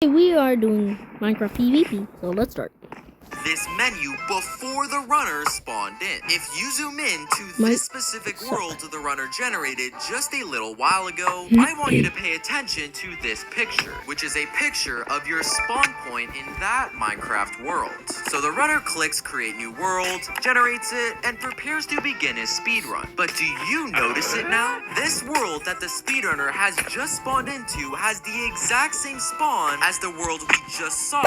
We are doing Minecraft PvP, so let's start. This menu before the runner spawned in. If you zoom in to this specific world the runner generated just a little while ago, I want you to pay attention to this picture, which is a picture of your spawn point in that Minecraft world. So the runner clicks create new world, generates it, and prepares to begin his speedrun. But do you notice it now? This world that the speedrunner has just spawned into has the exact same spawn as the world we just saw.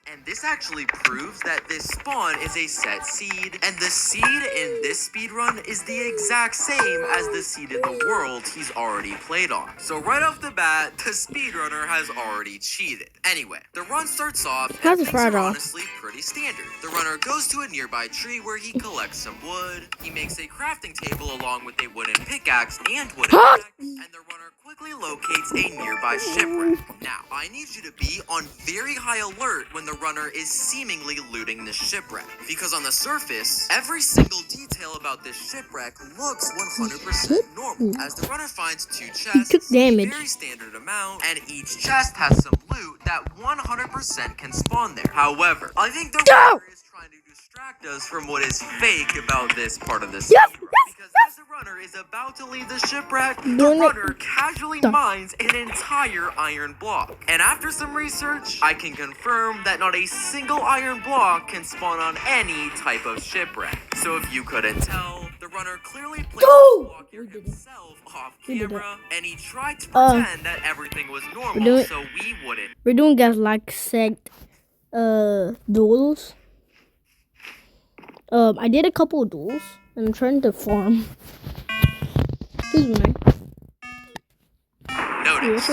And this actually proves that this spawn is a set seed, and the seed in this speedrun is the exact same as the seed in the world he's already played on. So right off the bat, the speedrunner has already cheated. Anyway, the run starts off, and things are honestly pretty standard. The runner goes to a nearby tree where he collects some wood, he makes a crafting table along with a wooden pickaxe and wooden axe, and the runner quickly locates a nearby shipwreck. Now, I need you to be on very high alert when the runner is seemingly looting the shipwreck, because on the surface, every single detail about this shipwreck looks 100% normal, as the runner finds two chests, a very standard amount, and each chest has some loot that 100% can spawn there. However, I think the runner is trying to distract us from what is fake about this part of the speedrun, because as the runner is about to leave the shipwreck, the runner casually mines an entire iron block. And after some research, I can confirm that not a single iron block can spawn on any type of shipwreck. So if you couldn't tell, the runner clearly placed the block here himself off camera, and he tried to pretend that everything was normal so we wouldn't. We're doing guys like duels. I did a couple of duels, and I'm trying to farm. Excuse me. Notice.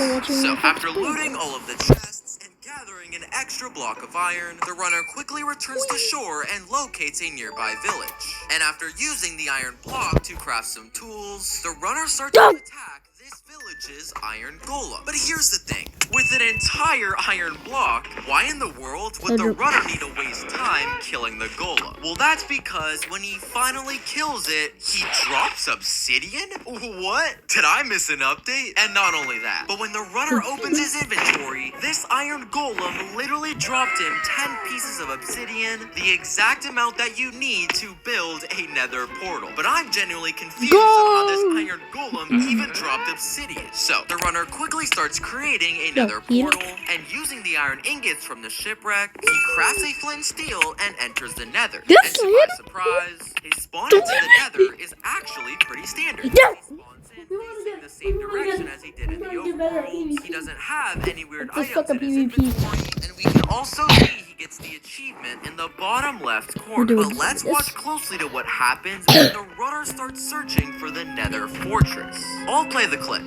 So after looting all of the chests and gathering an extra block of iron, the runner quickly returns to shore and locates a nearby village. And after using the iron block to craft some tools, the runner starts to attack this village's iron golem. But here's the thing. With an entire iron block, why in the world would the runner need to waste time killing the golem? Well, that's because when he finally kills it, he drops obsidian? What? Did I miss an update? And not only that, but when the runner opens his inventory, this iron golem literally dropped him 10 pieces of obsidian, the exact amount that you need to build a nether portal. But I'm genuinely confused on how this iron golem even dropped obsidian. So, the runner quickly starts creating a nether portal, and using the iron ingots from the shipwreck, he crafts a flint and steel and enters the nether. And to my surprise, his spawn into the nether is actually pretty standard. He spawns in facing the same direction as he did in the overworld. He doesn't have any weird items in his inventory, and we can also see he gets the achievement in the bottom left corner. But let's watch closely to what happens when the runner starts searching for the nether fortress. I'll play the clip.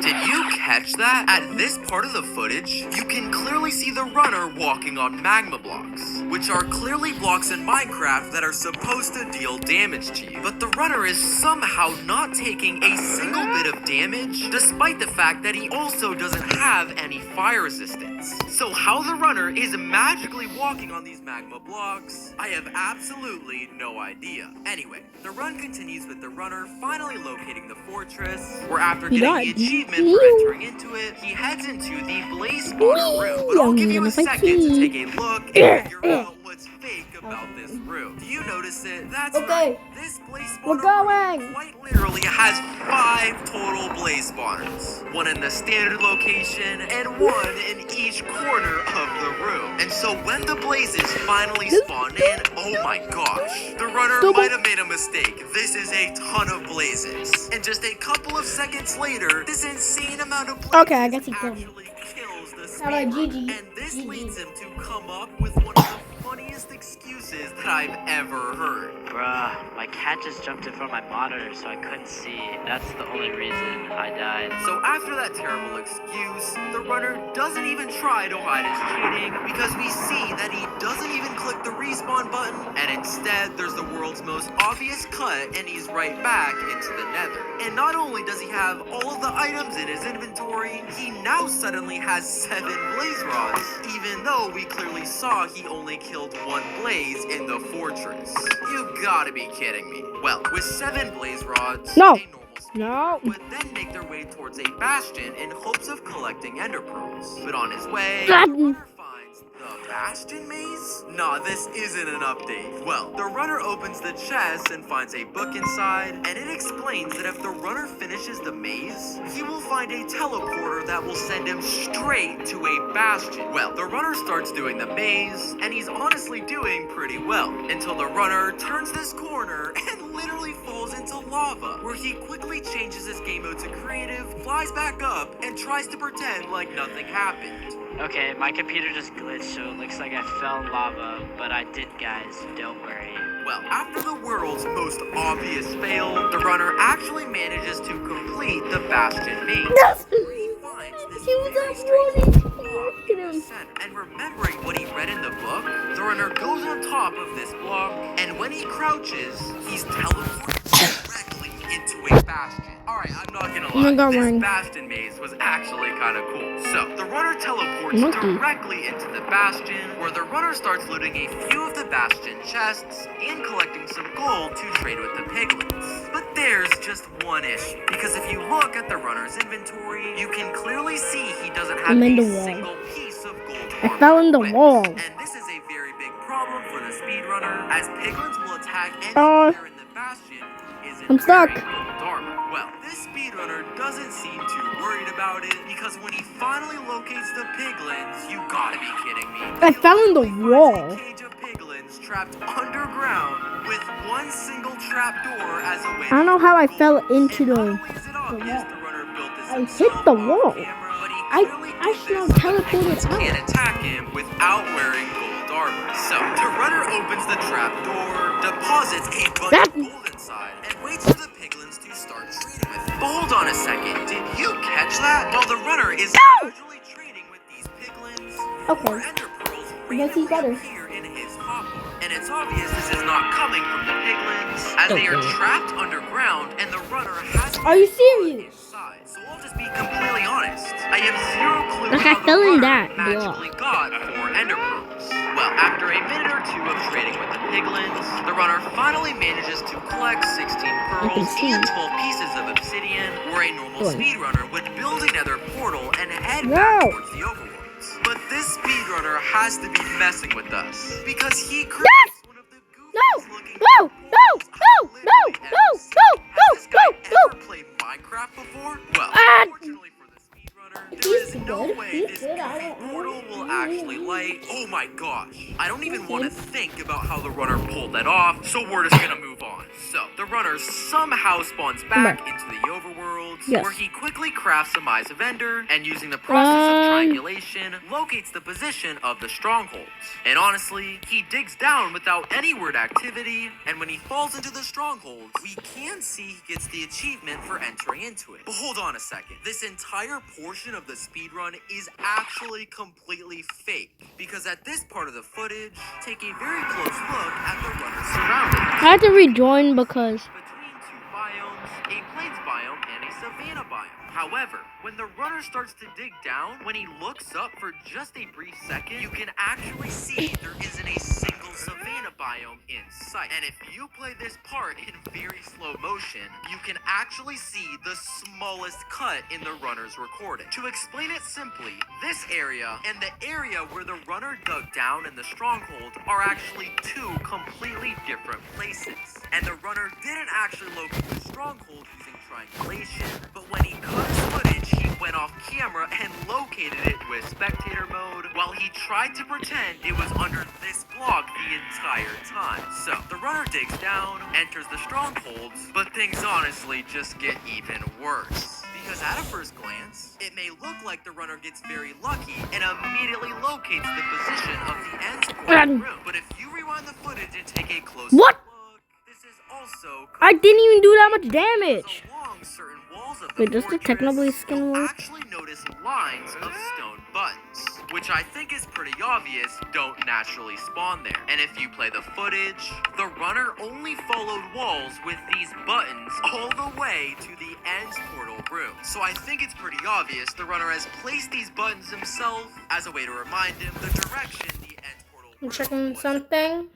Did you catch that? At this part of the footage, you can clearly see the runner walking on magma blocks, which are clearly blocks in Minecraft that are supposed to deal damage to you. But the runner is somehow not taking a single bit of damage, despite the fact that he also doesn't have any fire resistance. So how the runner is magically walking on these magma blocks, I have absolutely no idea. Anyway, the run continues with the runner finally locating the fortress, where after getting the achievement for entering into it, he heads into the blaze spawner room. But I'll give you a second to take a look and figure out what's fake about this room. Do you notice it? That's right. This blaze spawner room quite literally has 5 total blaze spawners. One in the standard location and one in each corner of the room. And so when the blazes finally spawn in, oh my gosh, the runner might have made a mistake. This is a ton of blazes. And just a couple of seconds later, this insane amount of blazes actually kills the speedrunner. And this leads him to come up with one of the funniest excuses that I've ever heard. Bruh, my cat just jumped in front of my monitor so I couldn't see. That's the only reason I died. So after that terrible excuse, the runner doesn't even try to hide his cheating, because we see that he doesn't even click the respawn button, and instead there's the world's most obvious cut, and he's right back into the nether. And not only does he have all of the items in his inventory, he now suddenly has 7 blaze rods, even though we clearly saw he only killed 1 blaze in the fortress. You gotta be kidding me. Well, with 7 blaze rods, a normal speedrunner No. would then make their way towards a bastion in hopes of collecting ender pearls. But on his way, the That- runner finds the bastion maze? Nah, this isn't an update. Well, the runner opens the chest and finds a book inside, and it explains that if the runner finishes the maze, he will find a teleporter that will send him straight to a bastion. Well, the runner starts doing the maze, and he's honestly doing pretty well, until the runner turns this corner and literally falls into lava, where he quickly changes his game mode to creative, flies back up, and tries to pretend like nothing happened. Okay, my computer just glitched, so it looks like I fell in lava, but I did, guys. Don't worry. Well, after the world's most obvious fail, the runner actually manages to complete the bastion maze. That's- Where he finds this He was very up strange running. block Look at in the him. center. And remembering what he read in the book, the runner goes on top of this block, and when he crouches, he's teleported directly into a bastion. Alright, I'm not gonna Oh my lie, God, this Ryan. bastion maze was actually kind of cool. So, the runner teleports Monkey. directly into the bastion, where the runner starts looting a few of the bastion chests and collecting some gold to trade with the piglins. But there's just one issue, because if you look at the runner's inventory, you can clearly see he doesn't have I'm in a the wall. single piece of gold I armor fell in the equipped. wall. And this is a very big problem for the speedrunner, as piglins will attack Uh, anywhere in the bastion who isn't I'm stuck. wearing gold armor. Well, this speedrunner doesn't seem too worried about it, because when he finally locates the piglins, you gotta be kidding me. I fell in the He finds wall. a cage of piglins trapped underground with one single trap door as a way. I don't know how I fell into And not the. only is it obvious the runner built this I himself hit the off wall. camera, but he I clearly did actually this so the teleported piglins out. can't attack him without wearing gold armor. So the runner opens the trap door, deposits a bunch That- of gold inside, and waits for the piglins to start trading with it. But hold on a second, did you catch that? While the runner is No! casually trading with these piglins, Okay. four ender pearls Guess he's randomly better. appear in his hotbar. And it's obvious this is not coming from the piglins, as they are Okay. trapped underground and the runner has Are you serious? inside. So I'll just be completely honest. I have zero clue Like, I how the fell in runner that magically got 4 ender pearls. Well, after a minute or two of trading with the piglins, the runner finally manages to collect 16 can pearls see. and 12 pieces of obsidian, where a normal Good. speedrunner would build another portal and head No. back towards the overworlds. But this speedrunner has to be messing with us, because he creates one of the goofiest looking No! No! No! No! No! No! Has this guy No! ever played Minecraft before? Well, Ah! unfortunately for the speedrunner, there is He's no good. way He's this good. goofy portal will actually light. Oh my gosh. I don't even want to think about how the runner pulled that off, so we're just gonna move on. So, the runner somehow spawns back into the overworld, Yes. where he quickly crafts some Eyes of Ender, and using the process of Um. triangulation, locates the position of the strongholds. And honestly, he digs down without any word activity, and when he falls into the strongholds, we can see he gets the achievement for entering into it. But hold on a second. This entire portion of the speedrun is actually completely fake, because at this part of the footage, take a very close look at the runner's surroundings. I had to rejoin because. Between two biomes, a plains biome and a savanna biome. However, when the runner starts to dig down, when he looks up for just a brief second, you can actually see there isn't a single savanna biome in sight. And if you play this part in very slow motion, you can actually see the smallest cut in the runner's recording. To explain it simply, this area and the area where the runner dug down in the stronghold are actually two completely different places. And the runner didn't actually locate the stronghold using triangulation, but when he cut his footage, he went off camera and located it with spectator mode, while he tried to pretend it was under this block the entire time. So, the runner digs down, enters the strongholds, but things honestly just get even worse. Because at a first glance, it may look like the runner gets very lucky and immediately locates the position of the end portal room. But if you rewind the footage and take a closer What? look, this is also I didn't even do that much damage. along certain walls of the Wait, does the fortress, technically skin you'll work? actually notice lines of stone buttons, which I think is pretty obvious don't naturally spawn there. And if you play the footage, the runner only followed walls with these buttons all the way to the end portal room. So I think it's pretty obvious the runner has placed these buttons himself as a way to remind him the direction the end portal I'm room checking was. something.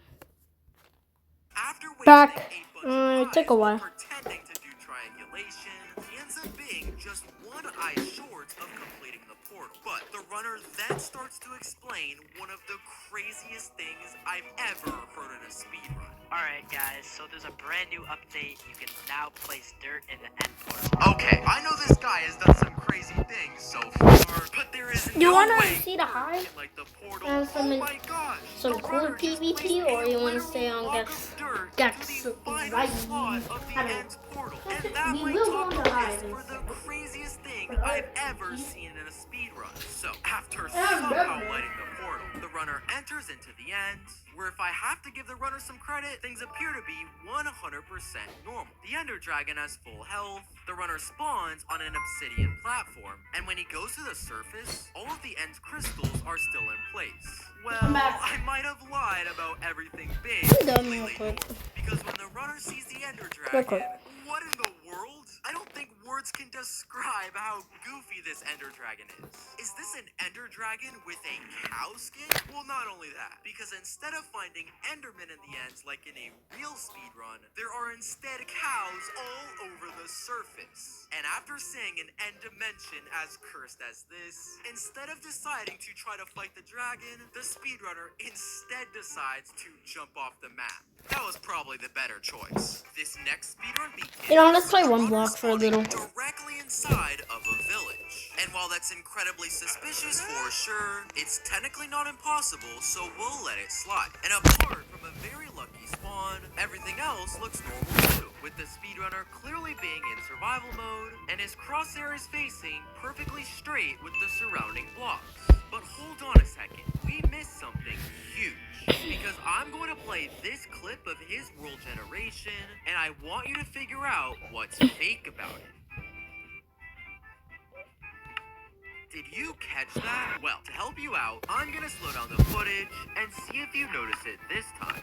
After wasting Back. a bunch of Took a time while. pretending to do triangulation, eye short of completing the portal. But the runner then starts to explain one of the craziest things I've ever heard in a speedrun. Alright guys, so there's a brand new update. You can now place dirt in the end portal. Okay, I know this guy has done some crazy things so far, but there is You no wanna way see the hive? like the portal. And Oh my gosh! some the cooler runner just PvP, placed or a you wanna literal stay on block Gex- of dirt Gex to the final right? slot of the I don't know. end portal. And that We might will top go the on the hive list for and the stuff. craziest thing But I've ever seen in a speedrun. So, after I somehow remember. lighting the portal, the runner enters into the end, where if I have to give the runner some credit, things appear to be 100% normal. The Ender Dragon has full health, the runner spawns on an obsidian platform, and when he goes to the surface, all of the End's crystals are still in place. Well, I'm back. I might have lied about everything being I'm done real completely quick. normal, because when the runner sees the Ender Real quick. Dragon, what in the world? I don't think words can describe how goofy this Ender Dragon is. Is this an Ender Dragon with a cow skin? Well, not only that, because instead of finding Endermen in the ends like in a real speedrun, there are instead cows all over the surface. And after seeing an end dimension as cursed as this, instead of deciding to try to fight the dragon, the speedrunner instead decides to jump off the map. That was probably the better choice. This next speedrun begins. You know, let's play with the one runner block for a spawning little. directly inside of a village. And while that's incredibly suspicious for sure, it's technically not impossible, so we'll let it slide. And apart from a very lucky spawn, everything else looks normal too, with the speedrunner clearly being in survival mode, and his crosshairs facing perfectly straight with the surrounding blocks. But hold on a second, we missed something huge. Because I'm going to play this clip of his world generation, and I want you to figure out what's fake about it. Did you catch that? Well, to help you out, I'm gonna slow down the footage and see if you notice it this time.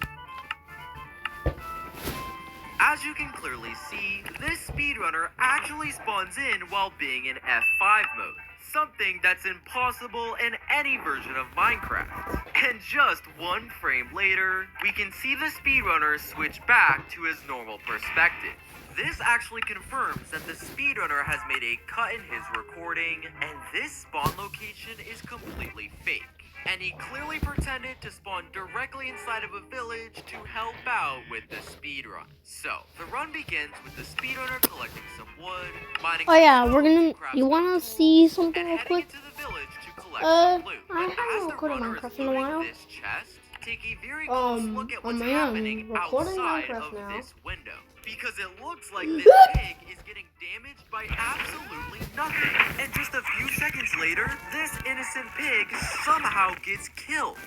As you can clearly see, this speedrunner actually spawns in while being in F5 mode. Something that's impossible in any version of Minecraft. And just one frame later, we can see the speedrunner switch back to his normal perspective. This actually confirms that the speedrunner has made a cut in his recording, and this spawn location is completely fake. And he clearly pretended to spawn directly inside of a village to help out with the speedrun. So, the run begins with the speedrunner collecting some wood, mining Oh yeah, some we're stone gonna. to craft You some wanna tools, see something and real heading quick? into the village to collect some loot. I But haven't as the recorded runner is Minecraft in a looting while. this chest, take a very close look at what's man, happening recording outside Minecraft of now. this window. Because it looks like this pig is getting damaged by absolutely nothing. And just a few seconds later, this innocent pig somehow gets killed.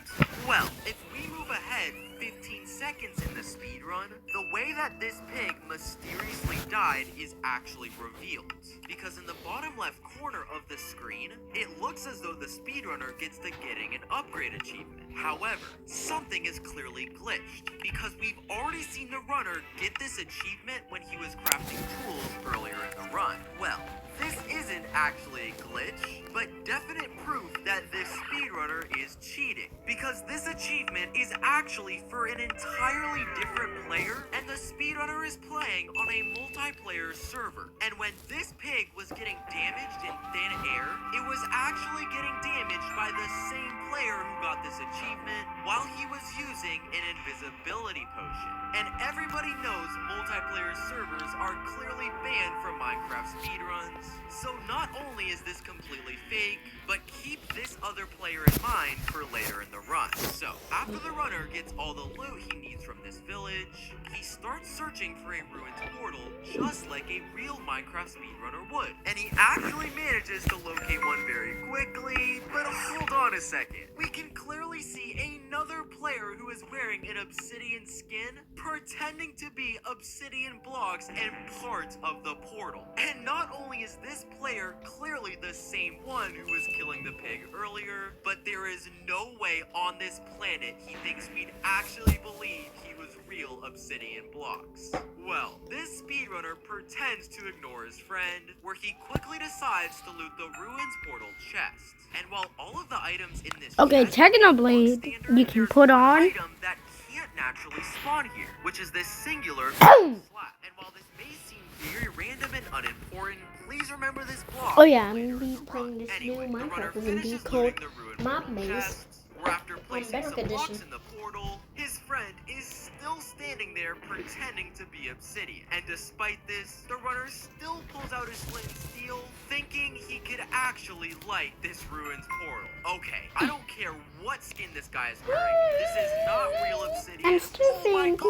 Well, if we move ahead 15 seconds in the speedrun, the way that this pig mysteriously died is actually revealed. Because in the bottom left corner of the screen, it looks as though the speedrunner gets the getting an upgrade achievement. However, something is clearly glitched, because we've already seen the runner get this achievement when he was crafting tools earlier in the run. Well, this isn't actually a glitch, but definite proof that this speedrunner is cheating. Because this achievement is actually for an entirely different player, and the speedrunner is playing on a multiplayer server. And when this pig was getting damaged in thin air, it was actually getting damaged by the same player who got this achievement while he was using an invisibility potion. And everybody knows multiplayer servers are clearly banned from Minecraft speedruns. So not only is this completely fake, but keep this other player in mind for later in the run. So, after the runner gets all the loot he needs from this village, he starts searching for a ruined portal just like a real Minecraft speedrunner would. And he actually manages to locate one very quickly, but hold on a second. We can clearly see another player who is wearing an obsidian skin, pretending to be obsidian blocks and parts of the portal. And not only is this player clearly the same one who was killing the pig earlier, but there is no way on this planet he thinks we'd actually believe he was real obsidian blocks. Well, this speedrunner pretends to ignore his friend, where he quickly decides to loot the ruins portal chest. And while all of the items in this Okay, chest Technoblade, look standard, you can there's put one on. item that can't naturally spawn here, which is this singular slab. And while this may seem very random and unimportant, please remember this block. Oh yeah, I'm later gonna be in the playing run. this Anyway, new the runner Minecraft. It's gonna be finishes called looting the ruined Mob portal Maze chest, where after placing Bedrock some blocks Edition. in the portal, his friend is still standing there pretending to be Obsidian. And despite this, the runner still pulls out his flint and steel, thinking he could actually light this ruined portal. Okay, I don't care what skin this guy is wearing. This is not real Obsidian. I'm still Oh my feeling gosh!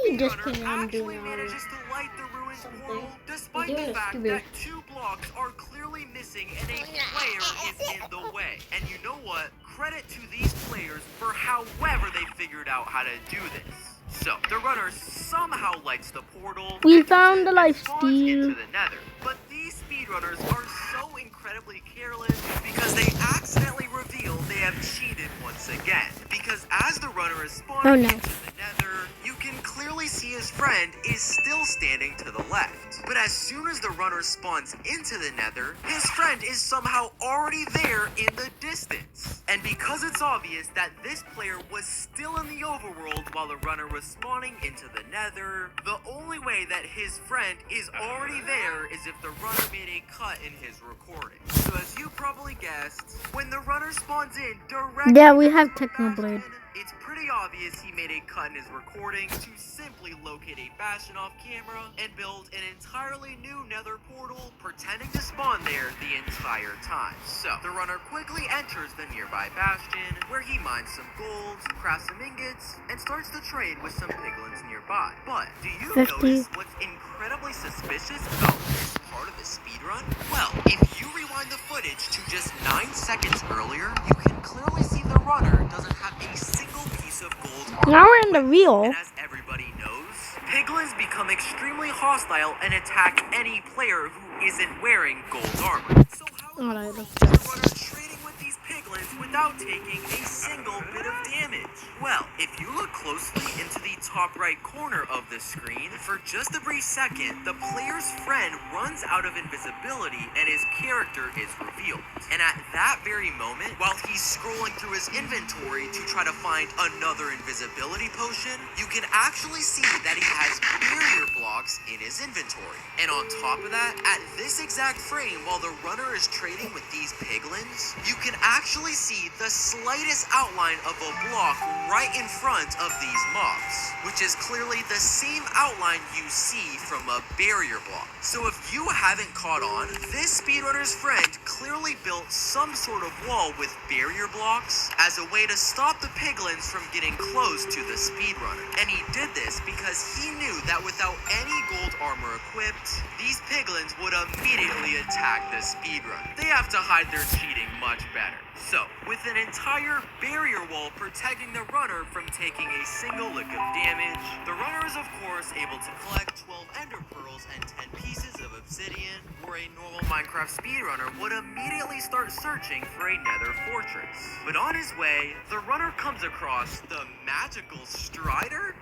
The just speedrunner kidding, I'm actually doing manages to light the ruined something. portal, despite doing the a fact stupid. that 2 blocks are clearly missing and a player is in the way. And you know what? Credit to these players for however they figured out how to do this. So, the runner somehow lights the portal. We enters found it, the and life spawns steal. into the nether. But these speedrunners are so incredibly careless because they accidentally reveal they have cheated once again. Because as the runner is spawning into the nether, you can clearly see his friend is still standing to the left. But as soon as the runner spawns into the nether, his friend is somehow already there in the distance. And because it's obvious that this player was still in the overworld while the runner was spawning into the nether, the only way that his friend is already there is if the runner made a cut in his recording. So as you probably guessed, when the runner spawns in directly Yeah, we next have to a Technoblade. bastion, it's pretty obvious he made a cut in his recording to simply locate a bastion off camera and build an entirely new nether portal, pretending to spawn there the entire time. So, the runner quickly enters the nearby bastion, where he mines some gold, crafts some ingots, and starts to trade with some piglins nearby. But, do you 50. notice what's incredibly suspicious about this part of the speedrun? Well, if you rewind the footage to just 9 seconds earlier, you can clearly see the runner doesn't have a single piece of gold armor. Now we're in the real. And as everybody knows, piglins become extremely hostile and attack any player who isn't wearing gold armor. So how in the Alright, world let's is the runner trading with these piglins without taking a single bit of damage? Well, if you look closely into the top right corner of the screen, for just a brief second, the player's friend runs out of invisibility and his character is revealed. And at that very moment, while he's scrolling through his inventory to try to find another invisibility potion, you can actually see that he has barrier blocks in his inventory. And on top of that, at this exact frame, while the runner is trading with these piglins, you can actually see the slightest outline of a block right in front of these mobs, which is clearly the same outline you see from a barrier block. So if you haven't caught on, this speedrunner's friend clearly built some sort of wall with barrier blocks as a way to stop the piglins from getting close to the speedrunner. And he did this because he knew that without any gold armor equipped, these piglins would immediately attack the speedrunner. They have to hide their cheating much better. So, with an entire barrier wall protecting the runner from taking a single lick of damage, the runner is of course able to collect 12 ender pearls and 10 pieces of obsidian, where a normal Minecraft speedrunner would immediately start searching for a nether fortress. But on his way, the runner comes across the magical Strider?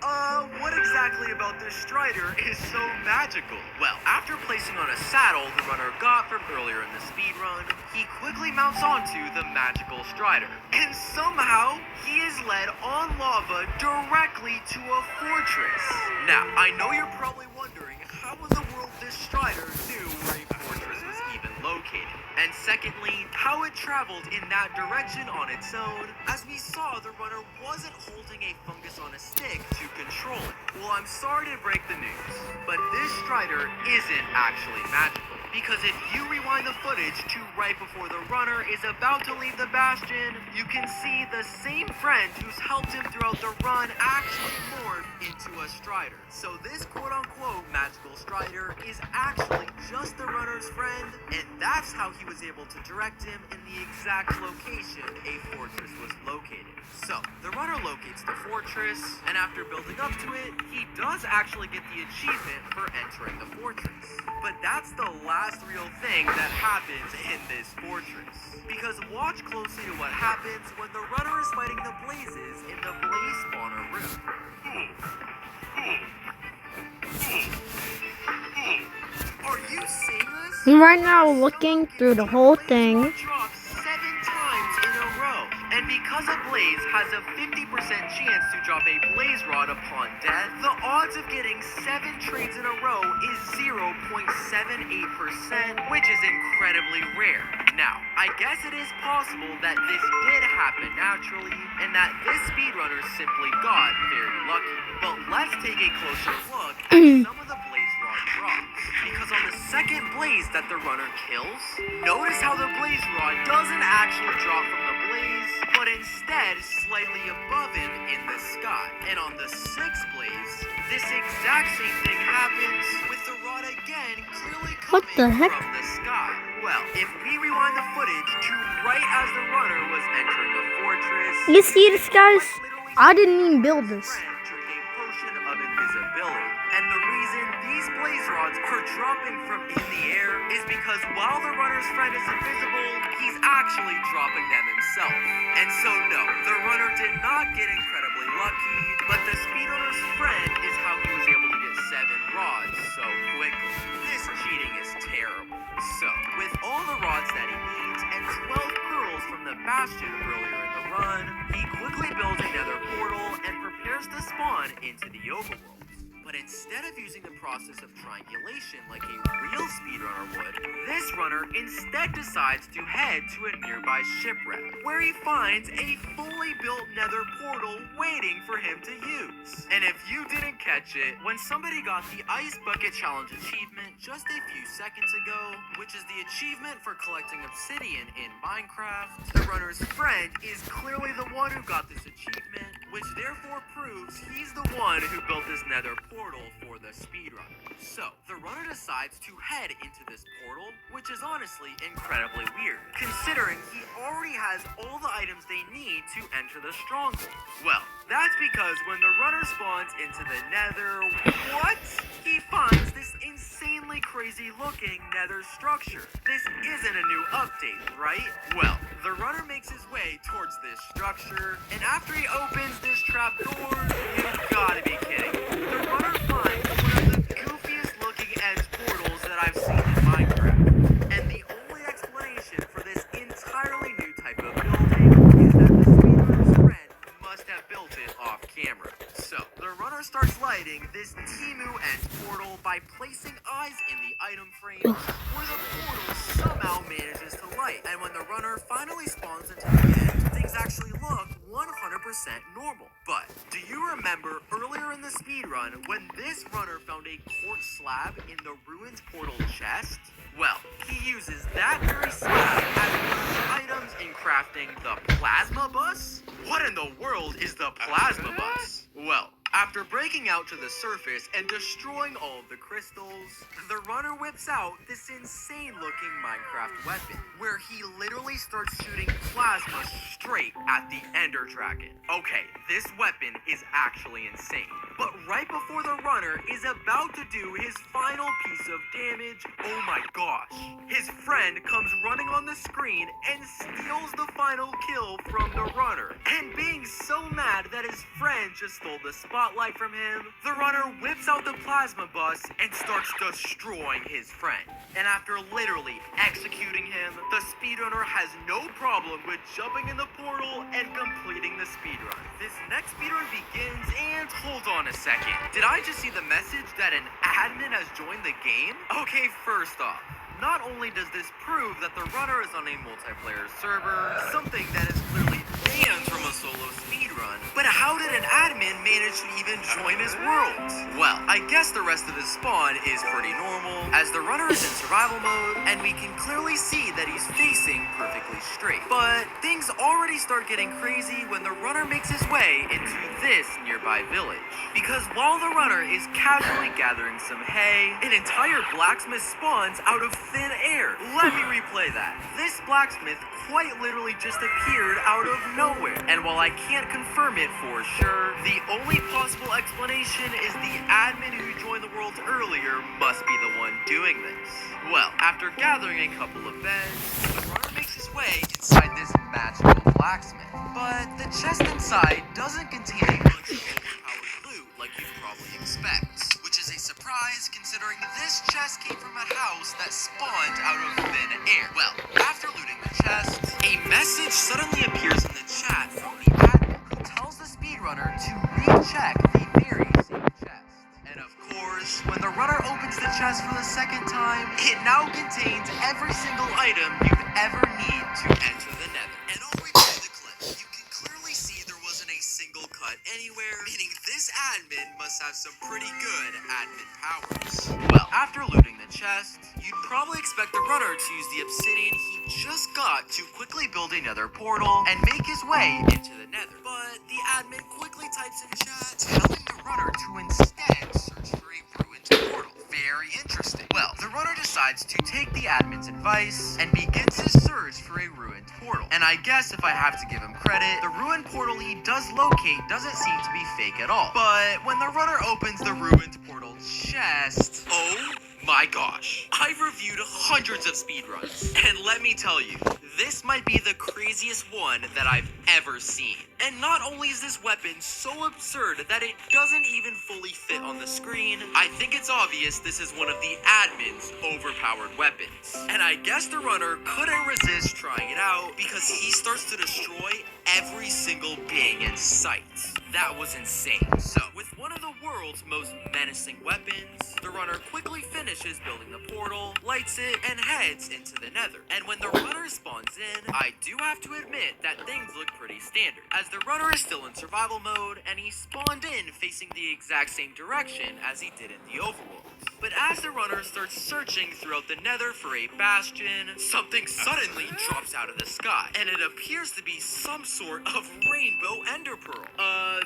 What exactly about this Strider is so magical? Well, after placing on a saddle the runner got from earlier in the speedrun, he quickly mounts onto the magical Strider. And somehow, he is led on lava directly to a fortress. Now, I know you're probably wondering how in the world this Strider knew where a fortress was even located. And secondly, how it traveled in that direction on its own, as we saw the runner wasn't holding a fungus on a stick to control it. Well, I'm sorry to break the news, but this Strider isn't actually magical. Because if you rewind the footage to right before the runner is about to leave the bastion, you can see the same friend who's helped him throughout the run actually morph into a Strider. So this quote-unquote magical Strider is actually just the runner's friend, and that's how he was able to direct him in the exact location a fortress was located. So, the runner locates the fortress, and after building up to it, he does actually get the achievement for entering the fortress. But that's the last real thing that happens in this fortress. Because watch closely to what happens when the runner is fighting the blazes in the blaze spawner room. Are you seeing this? I'm right now looking through the whole thing. Drops 7 times in a row. And because a blaze has a 50% chance to drop a blaze rod upon death, the odds of getting 7 trades in a row is 0.78%, which is incredibly rare. Now, I guess it is possible that this did happen naturally, and that this speedrunner simply got very lucky. But let's take a closer look at some of the blaze rod drops. Because on the second blaze that the runner kills, notice how the blaze rod doesn't actually drop from the blaze, but instead slightly above him in the sky. And on the sixth blaze, this exact same thing happens, with the rod again clearly What the coming heck? from the sky. Well, if we rewind the footage to right as the runner was entering the fortress, You see this, guys? literally I didn't even build this. friend took a potion of invisibility. And the reason these blaze rods are dropping from in the air is because while the runner's friend is invisible, he's actually dropping them himself. And so no, the runner did not get incredibly lucky, but the speedrunner's friend is how he was able to get 7 rods so quickly. This cheating is terrible. So, with all the rods that he needs and 12 pearls from the bastion earlier in the run, he quickly builds another portal and prepares to spawn into the overworld. But instead of using the process of triangulation like a real speedrunner would, this runner instead decides to head to a nearby shipwreck, where he finds a fully built nether portal waiting for him to use. And if you didn't catch it, when somebody got the Ice Bucket Challenge achievement just a few seconds ago, which is the achievement for collecting obsidian in Minecraft, the runner's friend is clearly the one who got this achievement, which therefore proves he's the one who built this nether portal for the speedrunner. So, the runner decides to head into this portal, which is honestly incredibly weird, considering he already has all the items they need to enter the stronghold. Well, that's because when the runner spawns into the nether, what? He finds this insanely crazy looking nether structure. This isn't a new update, right? Well, the runner makes his way towards this structure, and after he opens this trap door, you've gotta be kidding. The runner finds one of the goofiest looking end portals that I've seen in Minecraft. And the only explanation for this entirely new type of building is that the speedrunner's friend must have built it off camera. So, the runner starts lighting this Timu end portal by placing eyes in the item frame, where the portal somehow manages to light. And when the runner finally spawns into the end, things actually look 100% normal. But do you remember earlier in the speedrun when this runner found a quartz slab in the ruined portal chest? Well, he uses that very slab as one of the items in crafting the plasma bus? What in the world is the plasma bus? Well, after breaking out to the surface and destroying all of the crystals, the runner whips out this insane-looking Minecraft weapon, where he literally starts shooting plasma straight at the Ender Dragon. Okay, this weapon is actually insane. But right before the runner is about to do his final piece of damage, oh my gosh, his friend comes running on the screen and steals the final kill from the runner. And being so mad that his friend just stole the spotlight from him, the runner whips out the plasma bus and starts destroying his friend. And after literally executing him, the speedrunner has no problem with jumping in the portal and completing the speedrun. This next speedrun begins, and hold on a second. Did I just see the message that an admin has joined the game? Okay, first off, not only does this prove that the runner is on a multiplayer server, something that is clearly banned from a solo speedrun, but how did an admin manage to even join his world? Well, I guess the rest of his spawn is pretty normal, as the runner is in survival mode, and we can clearly see that he's facing perfectly straight. But things already start getting crazy when the runner makes his way into this nearby village. Because while the runner is casually gathering some hay, an entire blacksmith spawns out of thin air. Let me replay that. This blacksmith quite literally just appeared out of nowhere. And while I can't confirm it for sure, the only possible explanation is the admin who joined the world earlier must be the one doing this. Well, after gathering a couple of beds, the runner makes his way inside this magical blacksmith. But the chest inside doesn't contain a bunch of overpowered loot like you'd probably expect, which is a surprise considering this chest came from a house that spawned out of thin air. Well, after looting the chest, a message suddenly appears in the chat runner to recheck the very same chest. And of course, when the runner opens the chest for the second time, it now contains every single item you'd ever need to enter the Nether. And I'll replay the clip. You can clearly see there wasn't a single cut anywhere, meaning this admin must have some pretty good admin powers. Well, after looting the chest, you'd probably expect the runner to use the obsidian he just got to quickly build another portal and make his way into the Nether. But the admin quickly types in chat telling the runner to instead search for a ruined portal. Very interesting. Well, the runner decides to take the admin's advice and begins his search for a ruined portal. And I guess if I have to give him credit, the ruined portal he does locate doesn't seem to be fake at all. But when the runner opens the ruined portal chest, oh my gosh, I've reviewed hundreds of speedruns, and let me tell you, this might be the craziest one that I've ever seen. And not only is this weapon so absurd that it doesn't even fully fit on the screen, I think it's obvious this is one of the admin's overpowered weapons. And I guess the runner couldn't resist trying it out because he starts to destroy every single being in sight. That was insane. So, with one of the world's most menacing weapons, the runner quickly finishes building the portal, lights it, and heads into the Nether. And when the runner spawns in, I do have to admit that things look pretty standard, as the runner is still in survival mode, and he spawned in facing the exact same direction as he did in the overworld. But as the runner starts searching throughout the Nether for a bastion, something suddenly drops out of the sky, and it appears to be some sort of rainbow ender pearl.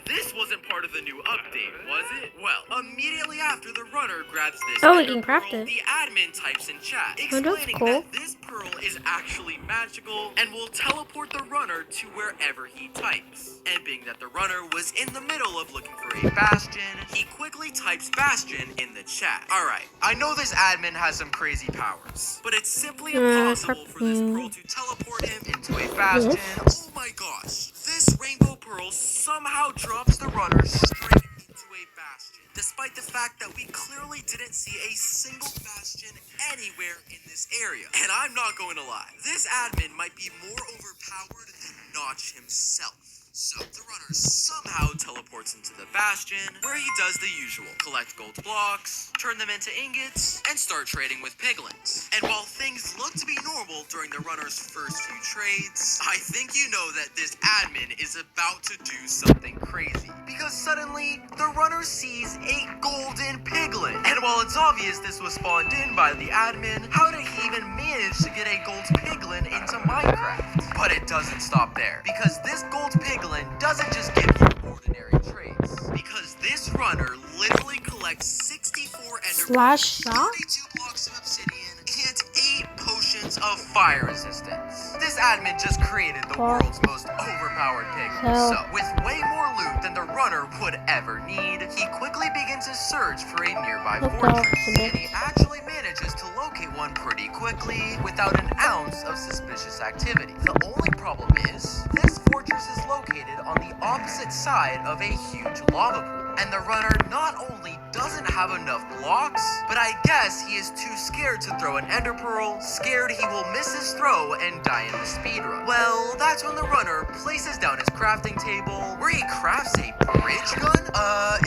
This wasn't part of the new update, was it? Well, immediately after the runner grabs this Oh, we ender can craft pearl, it. the admin types in chat, that's explaining cool. that this pearl is actually magical and will teleport the runner to wherever he types. And being that the runner was in the middle of looking for a bastion, he quickly types bastion in the chat. Alright, I know this admin has some crazy powers, but it's simply impossible for this pearl to teleport him into a bastion. Oh my gosh, this rainbow pearl somehow drops the runner straight into a bastion, despite the fact that we clearly didn't see a single bastion anywhere in this area. And I'm not going to lie, this admin might be more overpowered than Notch himself. So, the runner somehow teleports into the bastion, where he does the usual. Collect gold blocks, turn them into ingots, and start trading with piglins. And while things look to be normal during the runner's first few trades, I think you know that this admin is about to do something crazy. Because suddenly, the runner sees a golden piglin. And while it's obvious this was spawned in by the admin, how did he even manage to get a gold piglin into Minecraft? But it doesn't stop there, because this gold piglin doesn't just give you ordinary traits, because this runner literally collects 64 ender Slash pearls, shot? 32 blocks of obsidian, and 8 potions of fire resistance. This admin just created the world's most overpowered piglin. So, with way more loot than the runner would ever need, he quickly begins his search for a nearby fortress, and he actually manages to locate one pretty quickly without an ounce of suspicious activity. The only problem is, this fortress is located on the opposite side of a huge lava pool, and the runner not only doesn't have enough blocks, but I guess he is too scared to throw an ender pearl, scared he will miss his throw and die in the speedrun. Well, that's when the runner places down his crafting table, where he crafts a bridge gun?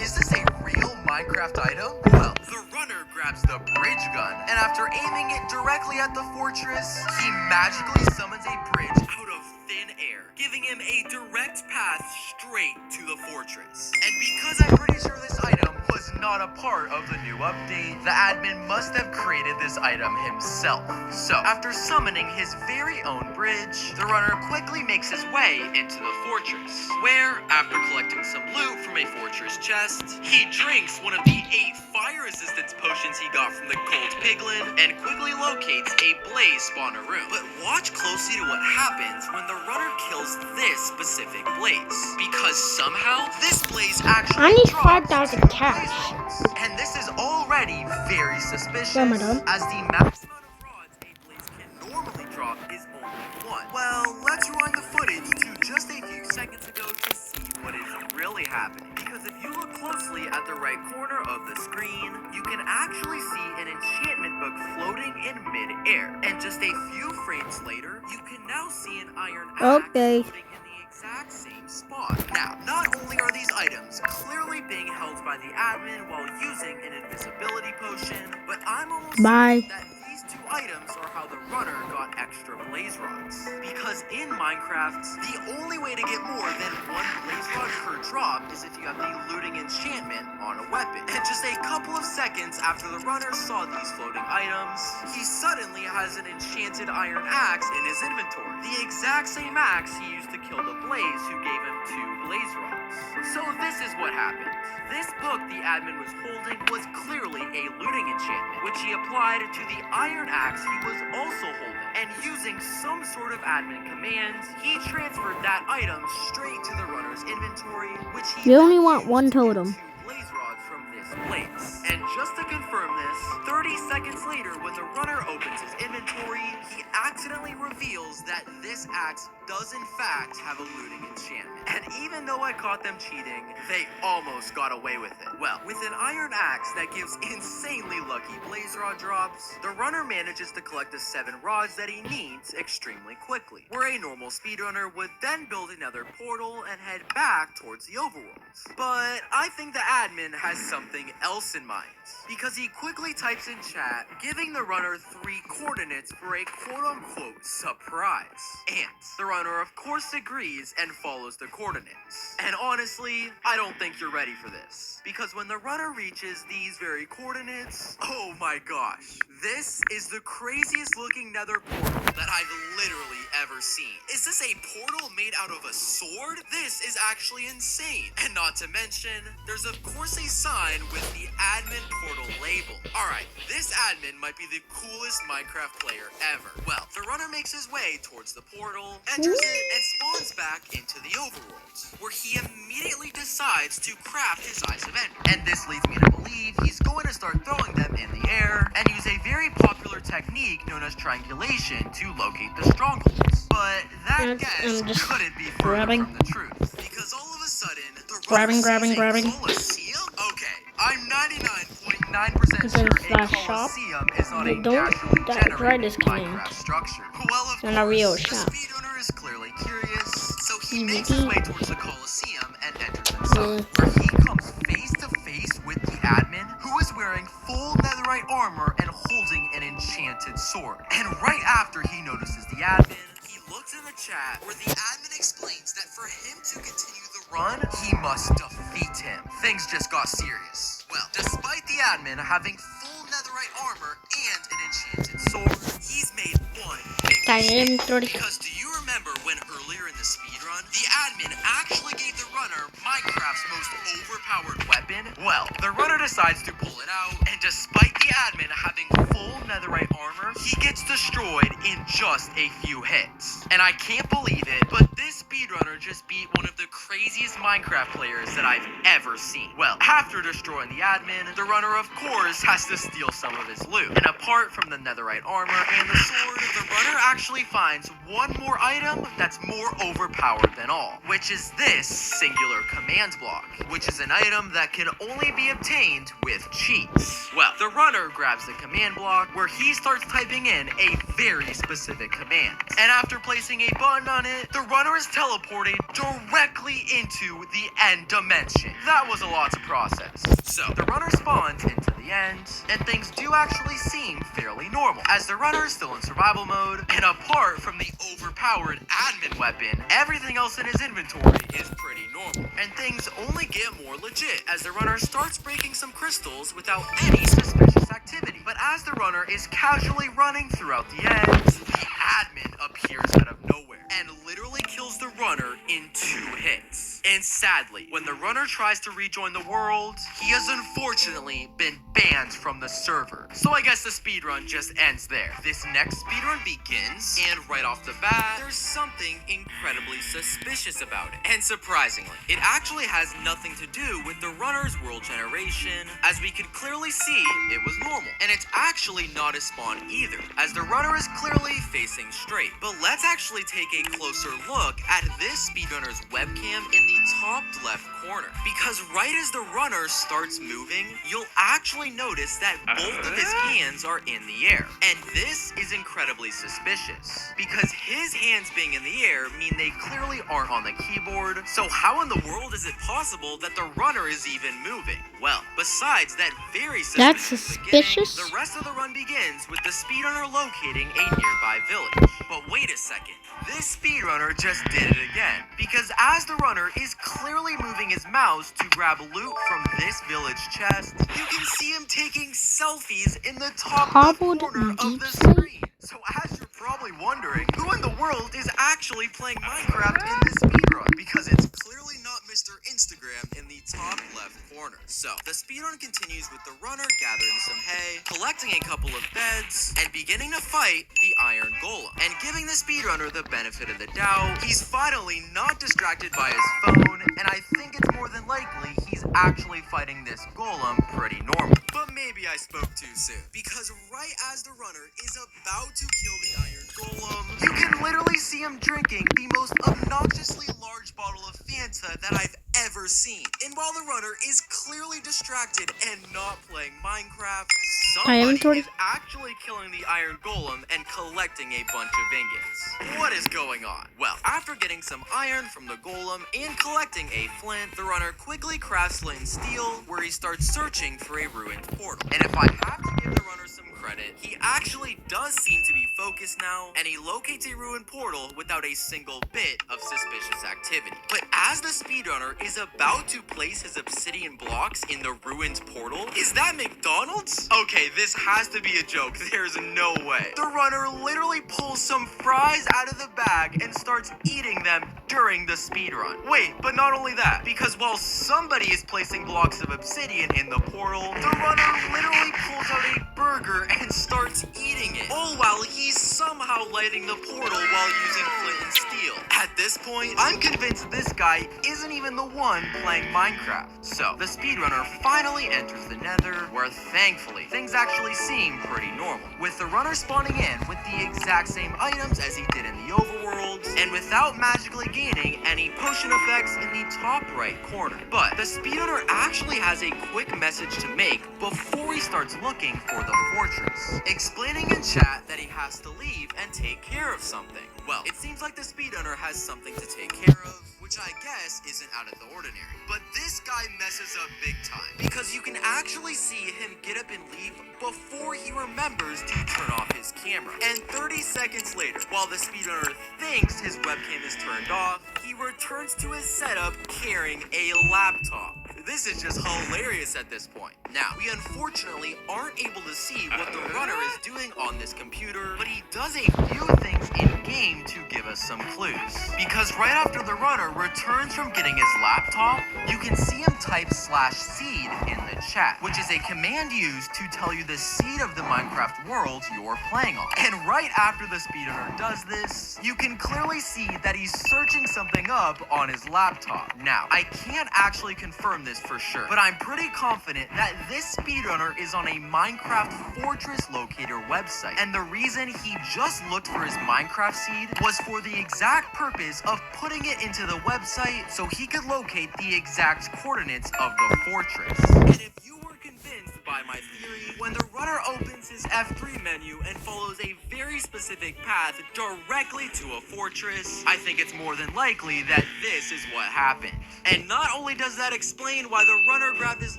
Is this a real Minecraft item? Well, the runner grabs the bridge gun, and after aiming it directly at the fortress, he magically summons a bridge out of thin air, giving him a direct path straight to the fortress. And because I'm pretty sure this item was not a part of the new update, the admin must have created this item himself. So, after summoning his very own bridge, the runner quickly makes his way into the fortress, where, after collecting some loot from a fortress chest, he drinks one of the 8 fire resistance potions he got from the gold piglin, and quickly locates a blaze spawner room. But watch closely to what happens when the runner kills this specific blaze, because somehow this blaze actually I need drops 5,000 2 cash. blaze rods. And this is already very suspicious, Yeah, madam. as the max amount of rods a blaze can normally drop is only 1. Well, let's rewind the footage to just a few seconds ago to see what is really happening. Because if you look closely at the right corner of the screen, you can actually see an enchantment book floating in mid-air. And just a few frames later, you can now see an iron axe Okay. floating in the exact exact same spot. Now, not only are these items clearly being held by the admin while using an invisibility potion, but I'm almost Bye. certain that these two items are how the runner got extra blaze rods. Because in Minecraft, the only way to get more than one blaze rod per drop is if you have the looting enchantment on a weapon. And just a couple of seconds after the runner saw these floating items, he suddenly has an enchanted iron axe in his inventory. The exact same axe he used to kill the blaze who gave him 2 blaze rods. So this is what happened. This book the admin was holding was clearly a looting enchantment, which he applied to the iron axe he was also holding. And using some sort of admin commands, he transferred that item straight to the runner's inventory, which he We only want one totem. blaze rods from this place. And just to confirm this, 30 seconds later, when the runner opens his inventory, he accidentally reveals that this axe does in fact have a looting enchantment. And even though I caught them cheating, they almost got away with it. Well, with an iron axe that gives insanely lucky blaze rod drops, the runner manages to collect the 7 rods that he needs extremely quickly, where a normal speedrunner would then build another portal and head back towards the overworld. But I think the admin has something else in mind, because he quickly types in chat, giving the runner 3 coordinates for a quote-unquote surprise. And the runner of course agrees and follows the coordinates. And honestly, I don't think you're ready for this, because when the runner reaches these very coordinates, oh my gosh, this is the craziest looking nether portal that I've literally ever seen. Is this a portal made out of a sword? This is actually insane. And not to mention, there's of course a sign with the admin portal label. Alright, this admin might be the coolest Minecraft player ever. Well, the runner makes his way towards the portal, enters it, and spawns back into the overworld, where he immediately decides to craft his Eyes of Ender. And this leads me to believe he's going to start throwing them in the air and use a very popular technique known as triangulation to locate the strongholds. But that guess just couldn't be further grabbing. from the truth, because all of a sudden, the Grabbing, runner sees grabbing. a Colosseum? Okay, I'm 99.9% sure a Slash shop. Colosseum is not a But don't naturally try generated this command. Minecraft structure. Well, of Not a real course, shop. the speedrunner is clearly curious, so he makes Mhm. his way towards the Colosseum and enters inside, where he comes face to face with the admin, who is wearing full netherite armor and holding an enchanted sword. And right after he notices the admin, he looks in the chat where the admin explains that for him to continue the run, he must defeat him. Things just got serious. Well, despite the admin having full netherite armor and an enchanted sword, he's made one big mistake. Because do you remember when earlier in the speedrun, the admin actually gave the runner Minecraft's most overpowered weapon? Well, the runner decides to pull it out, and despite the admin having full netherite armor, he gets destroyed in just a few hits. And I can't believe it, but this speedrunner just beat one of the craziest Minecraft players that I've ever seen. Well, after destroying the admin, the runner of course has to steal some of his loot. And apart from the netherite armor and the sword, the runner actually finds one more item that's more overpowered than all, which is this singular command block, which is an item that can only be obtained with cheats. Well, the runner grabs the command block, where he starts typing in a very specific command. And after placing a button on it, the runner is teleported directly into the end dimension. That was a lot to process. So, the runner spawns into the end, and things do actually seem fairly normal, as the runner is still in survival mode, and apart from the overpowered admin weapon, everything else in his inventory is pretty normal. And things only get more legit, as the runner starts breaking some crystals without any suspicious activity. But as the runner is casually running throughout the end, the admin appears out of nowhere, and literally kills the runner in 2 hits. And sadly, when the runner tries to rejoin the world, he has unfortunately been banned from the server. So I guess the speedrun just ends there. This next speedrun begins, and right off the bat, there's something incredibly suspicious about it. And surprisingly, it actually has nothing to do with the runner's world generation, as we can clearly see it was normal. And it's actually not a spawn either, as the runner is clearly facing straight. But let's actually take a closer look at this speedrunner's webcam in the the top left corner. Because right as the runner starts moving, you'll actually notice that both of his hands are in the air. And this is incredibly suspicious, because his hands being in the air mean they clearly aren't on the keyboard. So how in the world is it possible that the runner is even moving? Well, besides that very That's suspicious suspicious. beginning, the rest of the run begins with the speedrunner locating a nearby village. But wait a second, this speedrunner just did it again, because as the runner is clearly moving his mouse to grab loot from this village chest, you can see him taking selfies in the top left Hobbled corner of the deeply? screen. So as you're probably wondering, who in the world is actually playing Minecraft in this speedrun? Because it's clearly not Mr. Instagram in the top left corner. So the speedrun continues with the runner gathering some hay, collecting a couple of beds, and beginning to fight the iron golem. And giving the speedrunner the benefit of the doubt, he's finally not distracted by his phone, and I think it's more than likely he's actually fighting this golem pretty normal. But maybe I spoke too soon, because right as the runner is about to kill the iron golem, you can literally see him drinking the most obnoxiously large bottle of Fanta that I've ever seen. And while the runner is clearly distracted and not playing Minecraft, somebody is actually killing the iron golem and collecting a bunch of ingots. What is going on? Well, after getting some iron from the golem and collecting a flint, the runner quickly crafts flint and steel, where he starts searching for a ruined portal. And if I have to give the runner some credit, he actually does seem to be focused now, and he locates a ruined portal without a single bit of suspicious activity. But as the speedrunner is about to place his obsidian blocks in the ruined portal, is that McDonald's? Okay, this has to be a joke. There's no way. The runner literally pulls some fries out of the bag and starts eating them during the speedrun. Wait, but not only that, because while somebody is placing blocks of obsidian in the portal, the runner literally pulls out a burger and starts eating it, all while he's somehow lighting the portal while using flint and steel. At this point, I'm convinced this guy isn't even the one playing Minecraft. So, the speedrunner finally enters the nether, where thankfully, things actually seem pretty normal, with the runner spawning in with the exact same items as he did in the overworld, and without magically gaining any potion effects in the top right corner. But the speedrunner actually has a quick message to make before he starts looking for the fortress, explaining in chat that he has to leave and take care of something. Well, it seems like the speedrunner has something to take care of, which I guess isn't out of the ordinary. But this guy messes up big time, because you can actually see him get up and leave before he remembers to turn off his camera. And 30 seconds later, while the speedrunner thinks his webcam is turned off, he returns to his setup carrying a laptop. This is just hilarious at this point. Now, we unfortunately aren't able to see what the runner is doing on this computer, but he does a few things in-game to give us some clues. Because right after the runner returns from getting his laptop, you can see him type /seed in the chat, which is a command used to tell you the seed of the Minecraft world you're playing on. And right after the speedrunner does this, you can clearly see that he's searching something up on his laptop. Now, I can't actually confirm this for sure, but I'm pretty confident that this speedrunner is on a Minecraft Fortress Locator website, and the reason he just looked for his Minecraft seed was for the exact purpose of putting it into the website so he could locate the exact coordinates of the fortress. And if you were convinced by my theory, when the runner opens his F3 menu and follows a very specific path directly to a fortress, I think it's more than likely that this is what happened. And not only does that explain why the runner grabbed his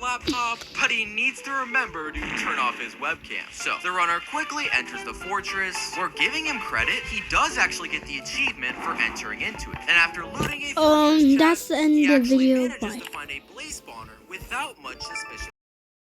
laptop, but he needs to remember to turn off his webcam. So, the runner quickly enters the fortress. We're giving him credit. He does actually get the achievement for entering into it. And after looting a fortress That's the end he of the actually video. manages Bye. to find a blaze spawner without much suspicion